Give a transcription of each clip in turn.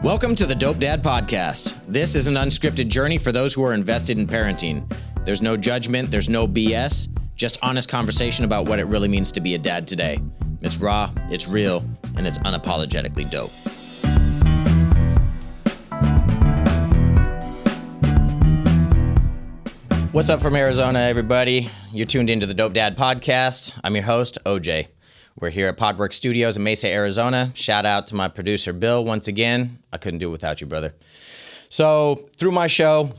Welcome to the Dope Dad Podcast. This is an unscripted journey for those who are invested in parenting. There's no judgment, there's no BS, just honest conversation about what it really means to be a dad today. It's raw, it's real, and it's unapologetically dope. What's up from Arizona, everybody? You're tuned into the Dope Dad Podcast. I'm your host, OJ. We're here at Podwork Studios in Mesa, Arizona. Shout out to my producer, Bill, once again. I couldn't do it without you, brother. So through my show,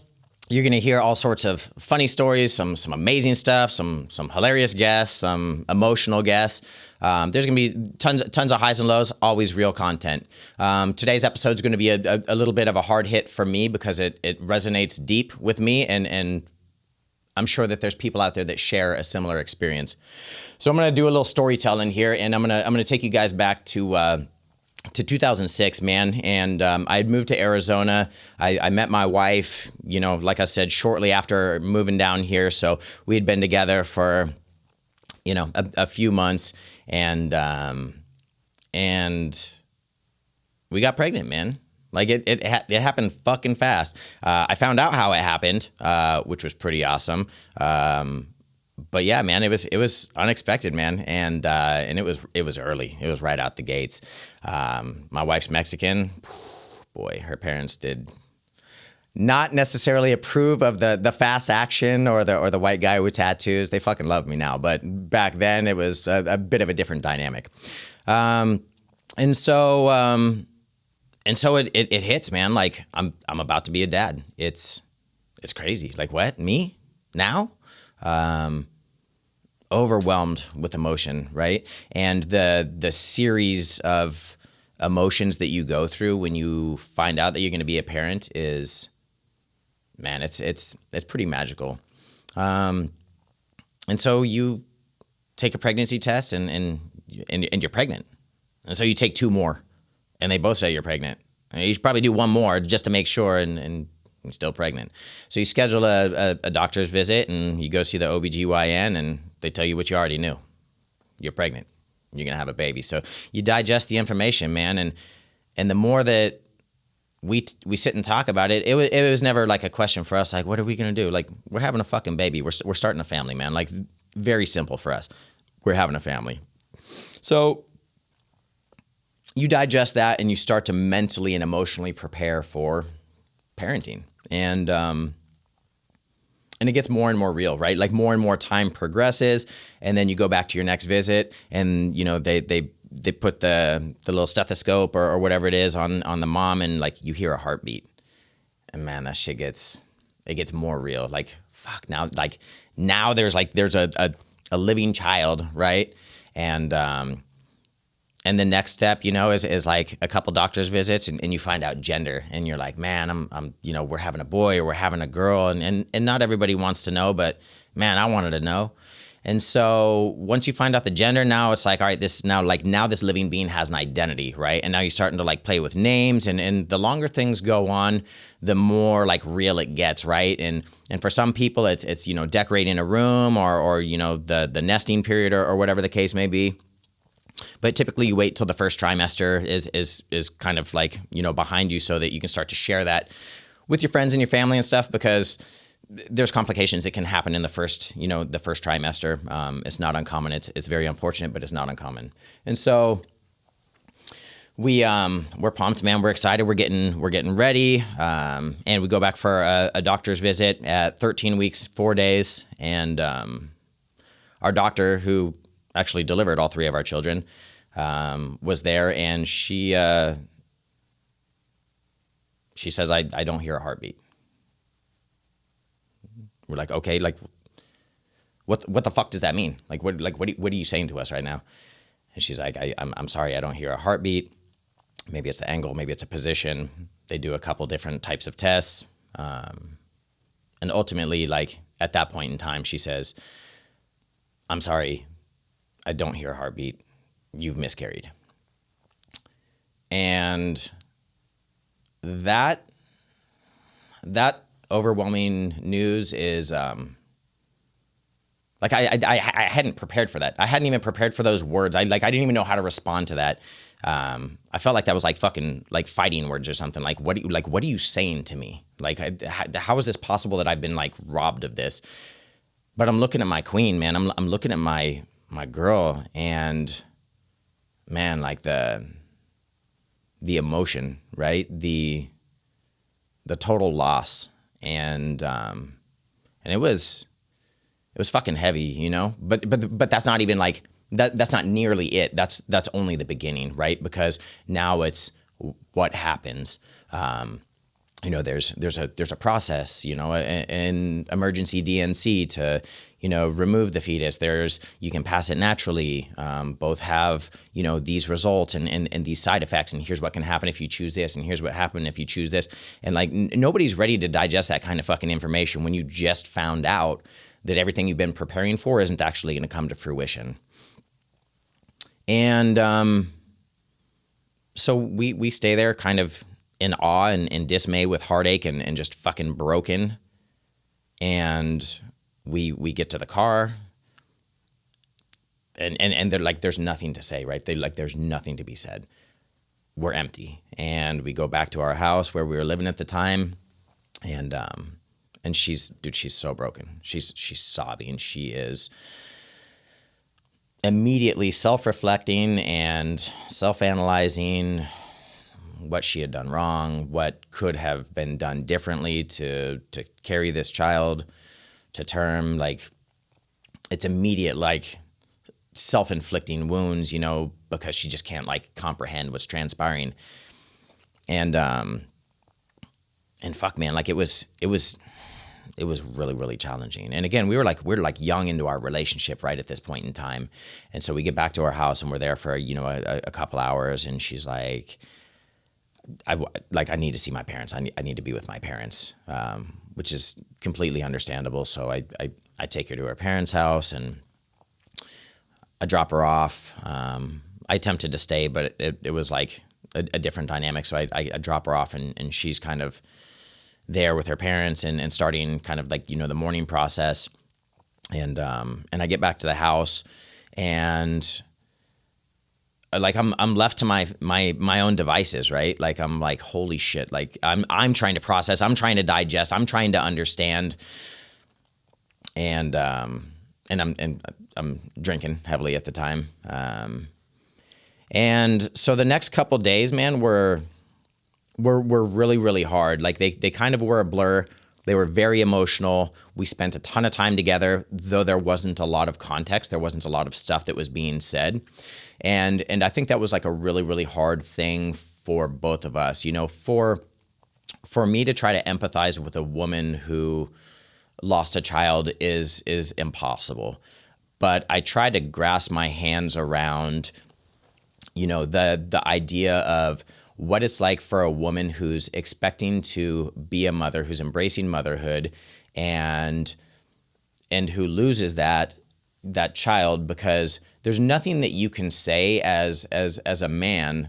you're going to hear all sorts of funny stories, some amazing stuff, some hilarious guests, some emotional guests. There's going to be tons of highs and lows, always real content. Today's episode is going to be a little bit of a hard hit for me because it resonates deep with me, and I'm sure that there's people out there that share a similar experience. So I'm going to do a little storytelling here, and I'm going to take you guys back to 2006, man. And I had moved to Arizona. I met my wife, like I said, shortly after moving down here. So we had been together for, a few months, and we got pregnant, man. Like it happened fucking fast. I found out how it happened, which was pretty awesome. But yeah, man, it was unexpected, man, and it was early. It was right out the gates. My wife's Mexican. Boy, her parents did not necessarily approve of the fast action or the white guy with tattoos. They fucking love me now, but back then it was a bit of a different dynamic. And so it hits, man. Like I'm about to be a dad. It's crazy. Like what? Me? Now? Overwhelmed with emotion, right? And the series of emotions that you go through when you find out that you're going to be a parent is, man, it's pretty magical. And so you take a pregnancy test and you're pregnant. And so you take two more. And they both say you're pregnant. You should probably do one more just to make sure and you're still pregnant. So you schedule a doctor's visit and you go see the OBGYN and they tell you what you already knew. You're pregnant. You're going to have a baby. So you digest the information, man. And the more that we sit and talk about it, it was never like a question for us. Like, what are we going to do? Like, we're having a fucking baby. We're starting a family, man. Like, very simple for us. We're having a family. So you digest that and you start to mentally and emotionally prepare for parenting. And it gets more and more real, right? Like more and more time progresses, and then you go back to your next visit and, they put the little stethoscope or whatever it is on the mom, and like you hear a heartbeat. And man, that shit gets more real. Like, fuck, now there's a living child, right? And the next step, is like a couple doctor's visits and you find out gender and you're like, man, we're having a boy or we're having a girl. And not everybody wants to know, but man, I wanted to know. And so once you find out the gender, now it's like, all right, now this living being has an identity, right? And now you're starting to like play with names, and the longer things go on, the more like real it gets, right? And for some people it's decorating a room or the nesting period or whatever the case may be. But typically you wait till the first trimester is kind of like, behind you so that you can start to share that with your friends and your family and stuff, because there's complications that can happen in the first trimester. It's not uncommon. It's very unfortunate, but it's not uncommon. And so we're pumped, man. We're excited. We're getting ready. And we go back for a doctor's visit at 13 weeks, 4 days. And our doctor, who actually delivered all three of our children, was there, and she says, I don't hear a heartbeat. We're like, okay, like what the fuck does that mean? Like what are you saying to us right now? And she's like, I'm sorry, I don't hear a heartbeat. Maybe it's the angle, maybe it's a position. They do a couple different types of tests. And ultimately, like at that point in time, she says, I'm sorry, I don't hear a heartbeat. You've miscarried. And that overwhelming news is Like I hadn't prepared for that. I hadn't even prepared for those words. I didn't even know how to respond to that. I felt like that was like fucking like fighting words or something. Like what are you saying to me? Like how is this possible that I've been like robbed of this? But I'm looking at my queen, man. I'm looking at my girl, and man, like the emotion, right? The total loss, and it was fucking heavy, you know. But that's not even like that. That's not nearly it. That's only the beginning, right? Because now it's what happens. You know, there's a process, you know, an emergency DNC to, you know, remove the fetus. You can pass it naturally. Both have, you know, these results and these side effects. And here's what can happen if you choose this. And here's what happened if you choose this. And like, nobody's ready to digest that kind of fucking information when you just found out that everything you've been preparing for isn't actually going to come to fruition. And so we stay there kind of in awe and dismay with heartache and just fucking broken. And we get to the car, and they're like, there's nothing to say, right? They like, there's nothing to be said. We're empty. And we go back to our house where we were living at the time. And she's so broken. She's sobbing. She is immediately self-reflecting and self-analyzing what she had done wrong, what could have been done differently to carry this child to term. Like, it's immediate, like, self-inflicting wounds, you know, because she just can't like comprehend what's transpiring. And fuck, man, like it was really, really challenging. And again, we're like young into our relationship right at this point in time. And so we get back to our house and we're there for, you know, a couple hours, and she's like, I need to see my parents. I need to be with my parents, which is completely understandable. So I take her to her parents' house and I drop her off. I attempted to stay, but it was like a different dynamic. So I drop her off, and she's kind of there with her parents and starting kind of like, you know, the mourning process. And I get back to the house, and like I'm left to my own devices, right? Like I'm like, holy shit. Like I'm trying to process, I'm trying to digest, I'm trying to understand. And I'm drinking heavily at the time. And so the next couple days, man, were really, really hard. Like they kind of were a blur. They were very emotional. We spent a ton of time together, though there wasn't a lot of context. There wasn't a lot of stuff that was being said. And I think that was like a really, really hard thing for both of us. You know, for me to try to empathize with a woman who lost a child is impossible. But I try to grasp my hands around, you know, the idea of what it's like for a woman who's expecting to be a mother, who's embracing motherhood, and who loses that child, because there's nothing that you can say as a man,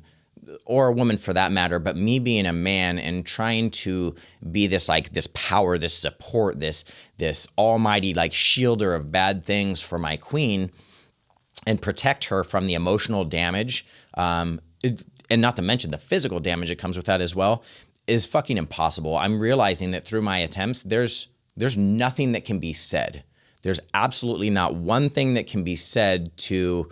or a woman for that matter, but me being a man and trying to be this power, this support, this almighty like shielder of bad things for my queen, and protect her from the emotional damage, and not to mention the physical damage that comes with that as well, is fucking impossible. I'm realizing that through my attempts, there's nothing that can be said. There's absolutely not one thing that can be said to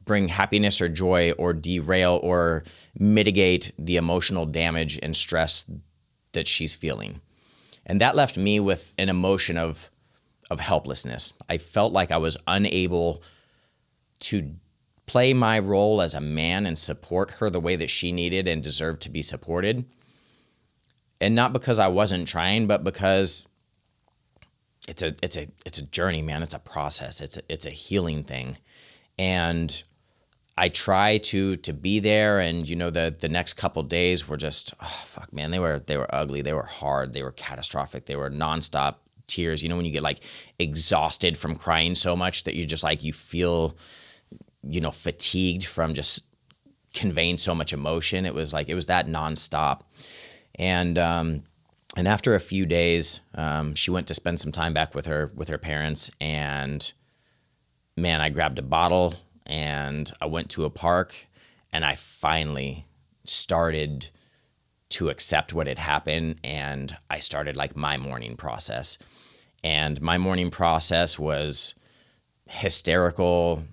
bring happiness or joy or derail or mitigate the emotional damage and stress that she's feeling. And that left me with an emotion of helplessness. I felt like I was unable to play my role as a man and support her the way that she needed and deserved to be supported. And not because I wasn't trying, but because it's a journey, man. It's a process. It's a healing thing. And I try to be there, and you know, the next couple days were just, oh fuck, man, they were ugly, they were hard, they were catastrophic, they were nonstop tears. You know, when you get like exhausted from crying so much that you just like, you feel, you know, fatigued from just conveying so much emotion. It was that nonstop. And after a few days, she went to spend some time back with her parents, and man, I grabbed a bottle and I went to a park, and I finally started to accept what had happened, and I started like my mourning process. And my mourning process was hysterical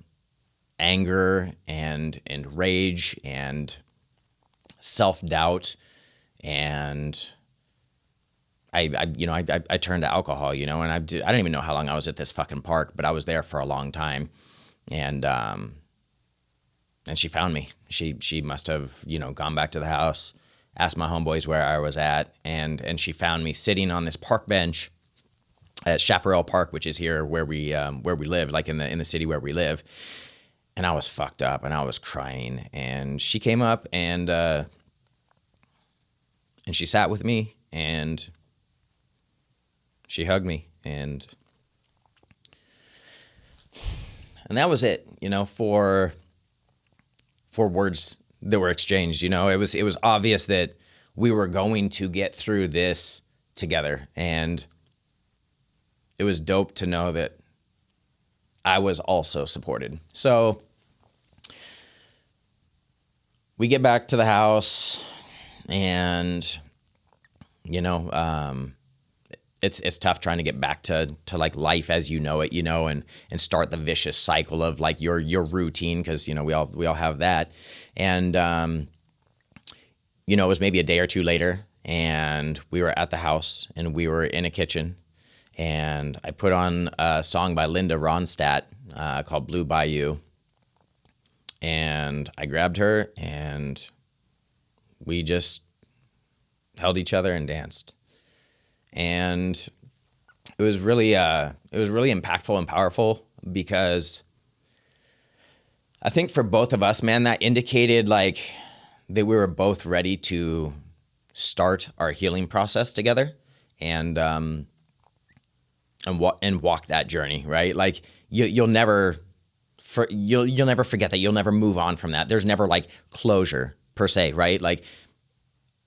anger and rage and self-doubt, and I turned to alcohol, and I don't even know how long I was at this fucking park, but I was there for a long time. And she found me. She must have, gone back to the house, asked my homeboys where I was at, and she found me sitting on this park bench at Chaparral Park, which is here where we live, like in the city where we live. And I was fucked up and I was crying, and she came up and she sat with me and she hugged me, and that was it, for words that were exchanged. It was obvious that we were going to get through this together, and it was dope to know that I was also supported. So we get back to the house, and it's tough trying to get back to like life as you know it, and start the vicious cycle of like your routine, because we all have that. And it was maybe a day or two later, and we were at the house and we were in a kitchen, and I put on a song by Linda Ronstadt called Blue Bayou, and I grabbed her and we just held each other and danced. And it was really impactful and powerful, because I think for both of us, man, that indicated like that we were both ready to start our healing process together, and walk that journey, right? Like you'll never forget that. You'll never move on from that. There's never like closure per se, right? Like,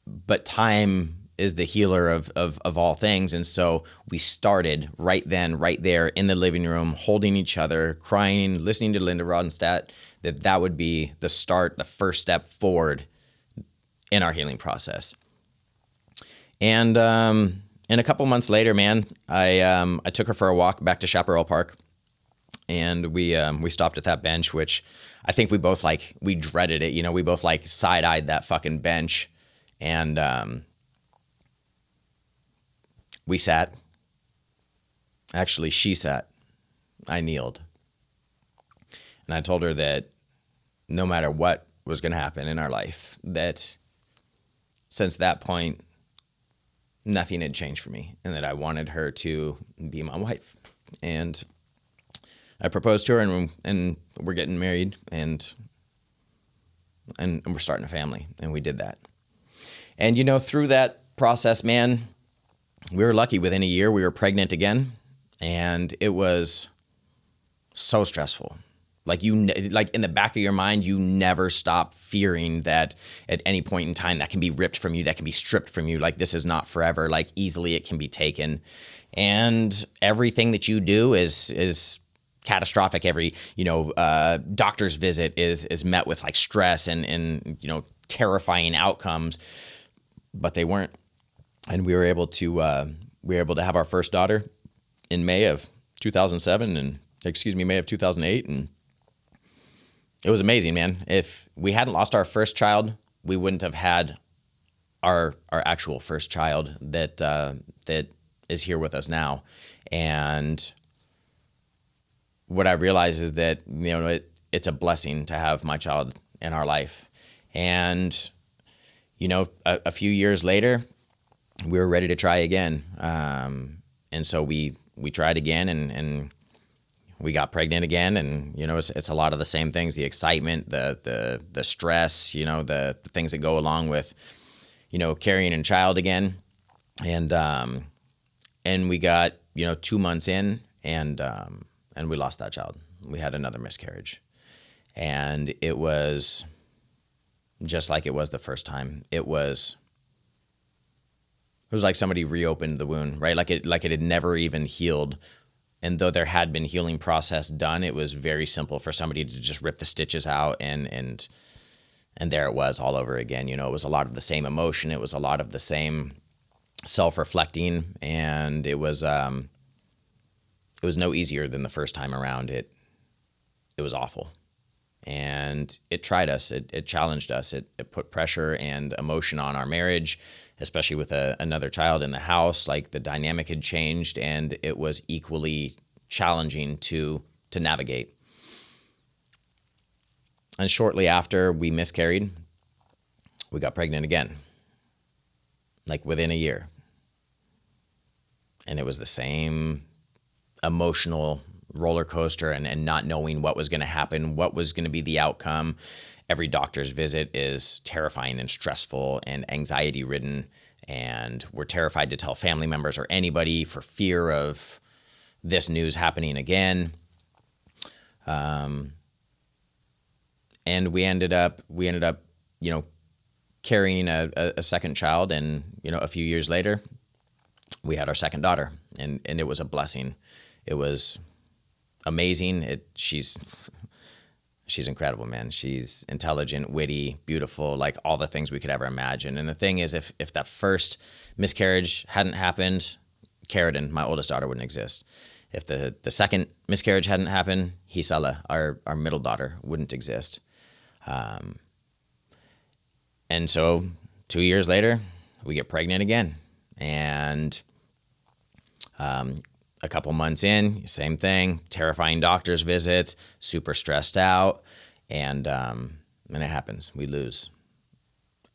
but time is the healer of all things. And so we started right then, right there in the living room, holding each other, crying, listening to Linda Ronstadt, that would be the start, the first step forward in our healing process. And a couple months later, man, I took her for a walk back to Chaparral Park, and we stopped at that bench, which I think we both we dreaded it. We both side-eyed that fucking bench, and we sat. Actually, she sat. I kneeled. And I told her that no matter what was going to happen in our life, that since that point, nothing had changed for me, and that I wanted her to be my wife. And I proposed to her, and we're getting married, and we're starting a family, and we did that. And, through that process, man, we were lucky. Within a year, we were pregnant again, and it was so stressful. Like in the back of your mind, you never stop fearing that at any point in time that can be ripped from you, that can be stripped from you. Like, this is not forever. Like, easily it can be taken. And everything that you do is catastrophic. Every, doctor's visit is met with like stress and terrifying outcomes, but they weren't. And we were able to have our first daughter in May of 2007 May of 2008. And it was amazing, man. If we hadn't lost our first child, we wouldn't have had our actual first child that is here with us now. And what I realized is that, it's a blessing to have my child in our life. And, a few years later, we were ready to try again. And so we tried again, and we got pregnant again, and it's a lot of the same things: the excitement, the stress, the things that go along with carrying a child again. And we got 2 months in, and we lost that child. We had another miscarriage, and it was just like it was the first time. It was like somebody reopened the wound, right? Like it had never even healed And though there had been healing process done, it was very simple for somebody to just rip the stitches out and there it was all over again. You know, it was a lot of the same emotion. It was a lot of the same self-reflecting, and it was no easier than the first time around. It was awful. And it tried us. It challenged us. It put pressure and emotion on our marriage, especially with another child in the house. Like, the dynamic had changed, and it was equally challenging to navigate. And shortly after we miscarried, we got pregnant again, like within a year. And it was the same emotional roller coaster and not knowing what was going to happen, what was going to be the outcome. Every doctor's visit is terrifying and stressful and anxiety ridden, and we're terrified to tell family members or anybody for fear of this news happening again. And we ended up, you know, carrying a second child, and, you know, a few years later, we had our second daughter, and it was a blessing. It was amazing. She's incredible, man. She's intelligent, witty, beautiful, like all the things we could ever imagine. And the thing is, if that first miscarriage hadn't happened, Carradine, my oldest daughter, wouldn't exist. If the second miscarriage hadn't happened, Hisela, our middle daughter, wouldn't exist. And so 2 years later, we get pregnant again. And a couple months in, same thing, terrifying doctor's visits, super stressed out, and it happens. We lose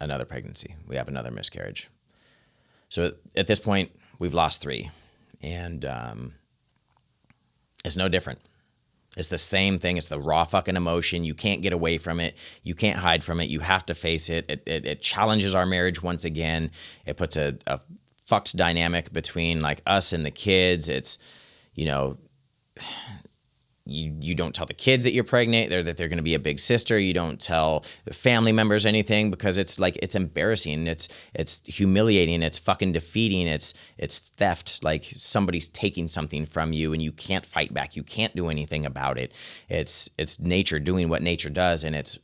another pregnancy. We have another miscarriage. So at this point, we've lost 3, and it's no different. It's the same thing. It's the raw fucking emotion. You can't get away from it. You can't hide from it. You have to face it. It challenges our marriage once again. It puts a fucked dynamic between like us and the kids. It's, you know, you don't tell the kids that you're pregnant, that they're going to be a big sister. You don't tell the family members anything, because it's like, it's embarrassing. It's humiliating. It's fucking defeating. It's theft. Like, somebody's taking something from you and you can't fight back. You can't do anything about it. It's nature doing what nature does, and it's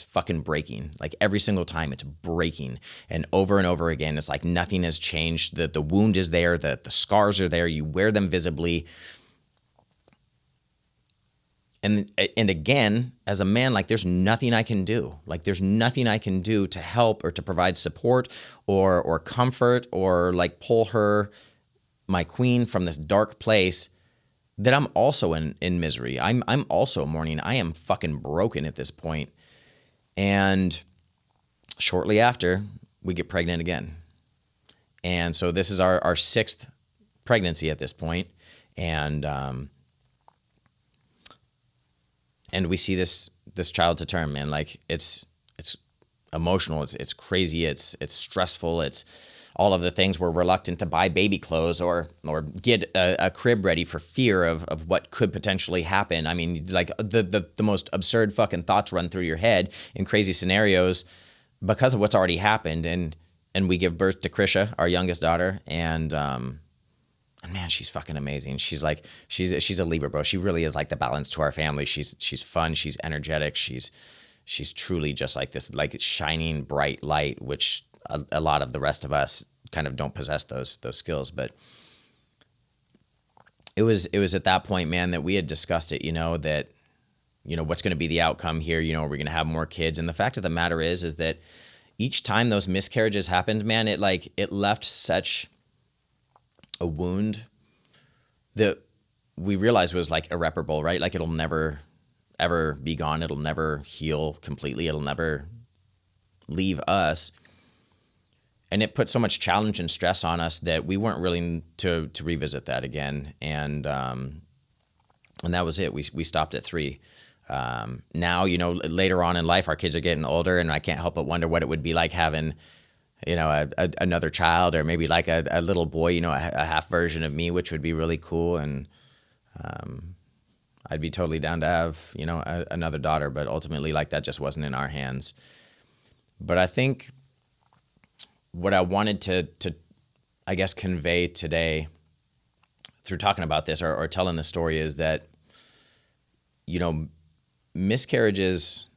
fucking breaking. Like, every single time it's breaking, and over again, it's like nothing has changed. The wound is there. The scars are there. You wear them visibly. And again, as a man, like, there's nothing I can do. Like, there's nothing I can do to help or to provide support or comfort or like pull her, my queen, from this dark place that I'm also in misery. I'm also mourning. I am fucking broken at this point. And shortly after, we get pregnant again. And so this is our 6th pregnancy at this point. And we see this child to term, man. Like, it's emotional. It's crazy. It's stressful. It's all of the things. We're reluctant to buy baby clothes or get a crib ready for fear of what could potentially happen. I mean, like, the most absurd fucking thoughts run through your head in crazy scenarios because of what's already happened. And we give birth to Krisha, our youngest daughter, and man, she's fucking amazing. She's a Libra, bro. She really is like the balance to our family. She's fun. She's energetic. She's truly just like this, like, shining bright light, which a lot of the rest of us kind of don't possess those skills. But it was at that point, man, that we had discussed it, that, what's going to be the outcome here? We're going to have more kids. And the fact of the matter is that each time those miscarriages happened, man, it left such a wound that we realized was like irreparable, right? Like, it'll never, ever be gone. It'll never heal completely. It'll never leave us. And it put so much challenge and stress on us that we weren't willing to revisit that again. And that was it. We stopped at 3. Now, later on in life, our kids are getting older, and I can't help but wonder what it would be like having, another child, or maybe like a little boy, a half version of me, which would be really cool. And I'd be totally down to have, another daughter, but ultimately, like, that just wasn't in our hands. But I think what I wanted to I guess, convey today through talking about this or telling this story is that, you know, miscarriages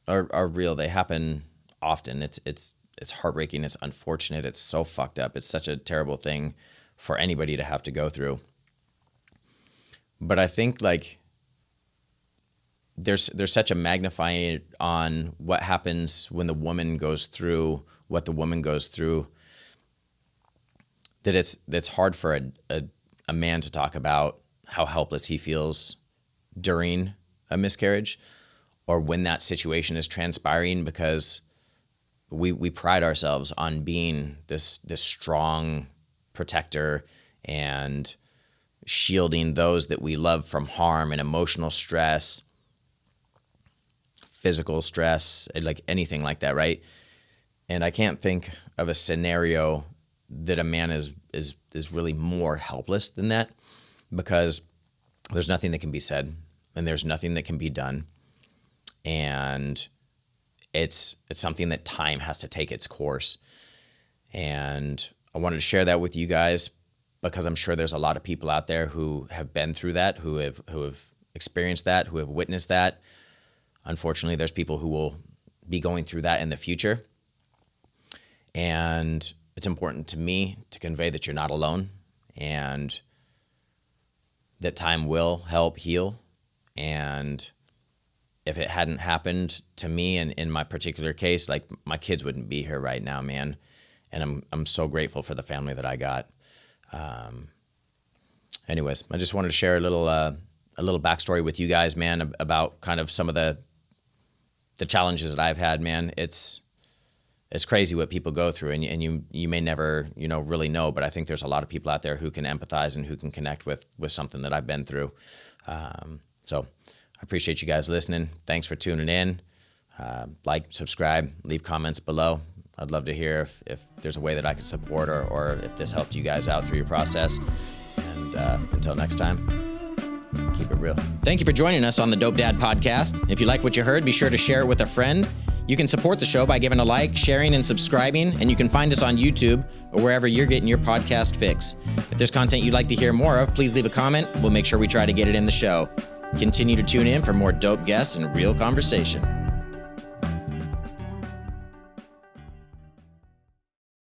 are real. They happen often. It's heartbreaking. It's unfortunate. It's so fucked up. It's such a terrible thing for anybody to have to go through. But I think like there's such a magnifying on what happens when the woman goes through what the woman goes through, that it's hard for a man to talk about how helpless he feels during a miscarriage or when that situation is transpiring, because we pride ourselves on being this strong protector and shielding those that we love from harm and emotional stress, physical stress, like anything like that, right? And I can't think of a scenario that a man is really more helpless than that, because there's nothing that can be said and there's nothing that can be done. And it's something that time has to take its course. And I wanted to share that with you guys because I'm sure there's a lot of people out there who have been through that, who have experienced that, who have witnessed that. Unfortunately, there's people who will be going through that in the future. And it's important to me to convey that you're not alone and that time will help heal. And if it hadn't happened to me and in my particular case, like my kids wouldn't be here right now, man. And I'm so grateful for the family that I got. Anyways, I just wanted to share a little backstory with you guys, man, about kind of some of the challenges that I've had, man. It's crazy what people go through, and you may never, really know, but I think there's a lot of people out there who can empathize and who can connect with something that I've been through. So I appreciate you guys listening. Thanks for tuning in. Like, subscribe, leave comments below. I'd love to hear if there's a way that I can support or if this helped you guys out through your process. And until next time, keep it real. Thank you for joining us on the Dope Dad Podcast. If you like what you heard, be sure to share it with a friend. You can support the show by giving a like, sharing, and subscribing, and you can find us on YouTube or wherever you're getting your podcast fix. If there's content you'd like to hear more of, please leave a comment. We'll make sure we try to get it in the show. Continue to tune in for more dope guests and real conversation.